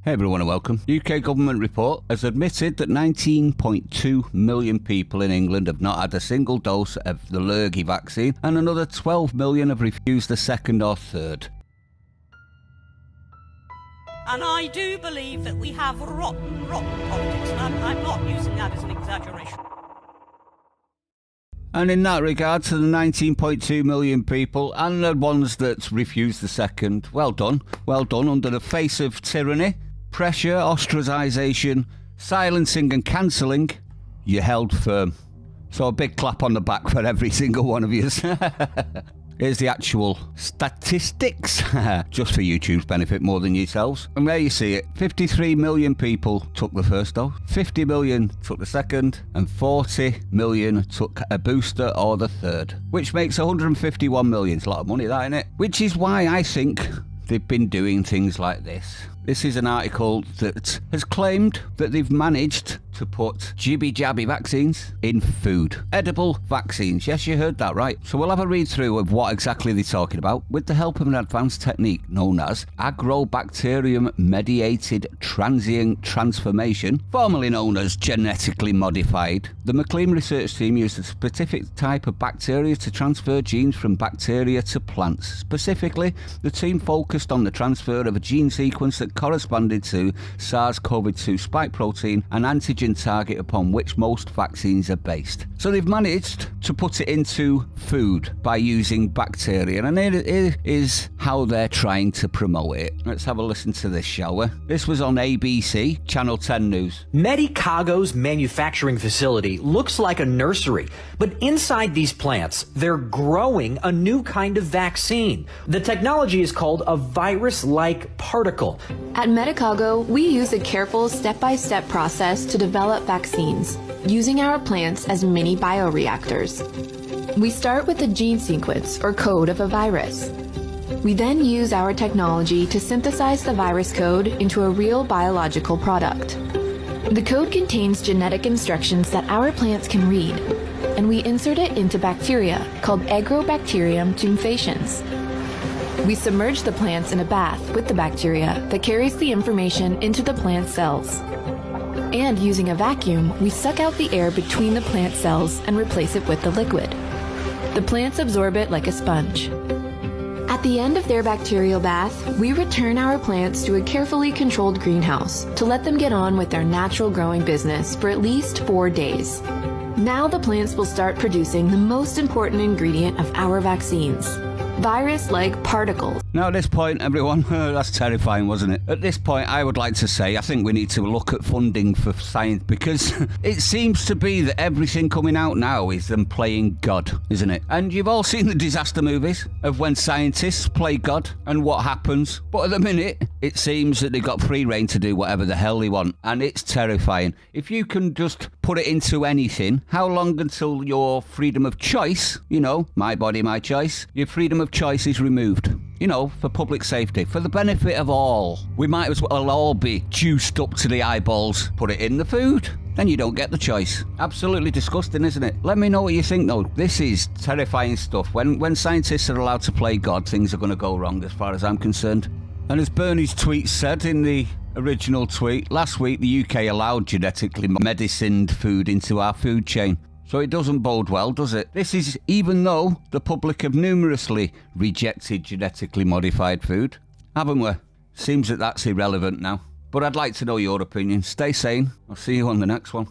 Hey everyone and welcome. UK government report has admitted that 19.2 million people in England have not had a single dose of the lurgy vaccine and another 12 million have refused the second or third. And I do believe that we have rotten politics, and I'm not using that as an exaggeration. And in that regard to the 19.2 million people and the ones that refused the second, well done under the face of tyranny, pressure, ostracisation, silencing and cancelling, you held firm. So a big clap on the back for every single one of you. Here's the actual statistics, just for YouTube's benefit more than yourselves. And there you see it, 53 million people took the first dose, 50 million took the second, and 40 million took a booster or the third, which makes 151 million. It's a lot of money, that, isn't it? Which is why I think they've been doing things like this. This is an article that has claimed that they've managed to put jibby-jabby vaccines in food. Edible vaccines. Yes, you heard that right. So we'll have a read through of what exactly they're talking about with the help of an advanced technique known as agrobacterium-mediated transient transformation, formerly known as genetically modified. The McLean research team used a specific type of bacteria to transfer genes from bacteria to plants. Specifically, the team focused on the transfer of a gene sequence that corresponded to SARS-CoV-2 spike protein, an antigen target upon which most vaccines are based. So they've managed to put it into food by using bacteria, and it is how they're trying to promote it. Let's have a listen to this, shall we? This was on ABC, Channel 10 News. Medicago's manufacturing facility looks like a nursery, but inside these plants, they're growing a new kind of vaccine. The technology is called a virus-like particle. At Medicago, we use a careful step-by-step process to develop vaccines, using our plants as mini bioreactors. We start with the gene sequence or code of a virus. We then use our technology to synthesize the virus code into a real biological product. The code contains genetic instructions that our plants can read, and we insert it into bacteria called Agrobacterium tumefaciens. We submerge the plants in a bath with the bacteria that carries the information into the plant cells. And using a vacuum, we suck out the air between the plant cells and replace it with the liquid. The plants absorb it like a sponge. At the end of their bacterial bath, we return our plants to a carefully controlled greenhouse to let them get on with their natural growing business for at least 4 days. Now the plants will start producing the most important ingredient of our vaccines, virus-like particles. Now at this point, everyone, that's terrifying, wasn't it? At this point, I would like to say I think we need to look at funding for science, because it seems to be that everything coming out now is them playing God, isn't it? And you've all seen the disaster movies of when scientists play God and what happens. But at the minute, it seems that they've got free reign to do whatever the hell they want. And it's terrifying. If you can just put it into anything, how long until your freedom of choice, you know, my body, my choice, your freedom of choice is removed? You know, for public safety, for the benefit of all. We might as well all be juiced up to the eyeballs. Put it in the food, then you don't get the choice. Absolutely disgusting, isn't it? Let me know what you think, though. This is terrifying stuff. When scientists are allowed to play God, things are going to go wrong as far as I'm concerned. And as Bernie's tweet said in the original tweet, last week the UK allowed genetically medicined food into our food chain. So it doesn't bode well, does it? This is even though the public have numerously rejected genetically modified food, haven't we? Seems that that's irrelevant now. But I'd like to know your opinion. Stay sane. I'll see you on the next one.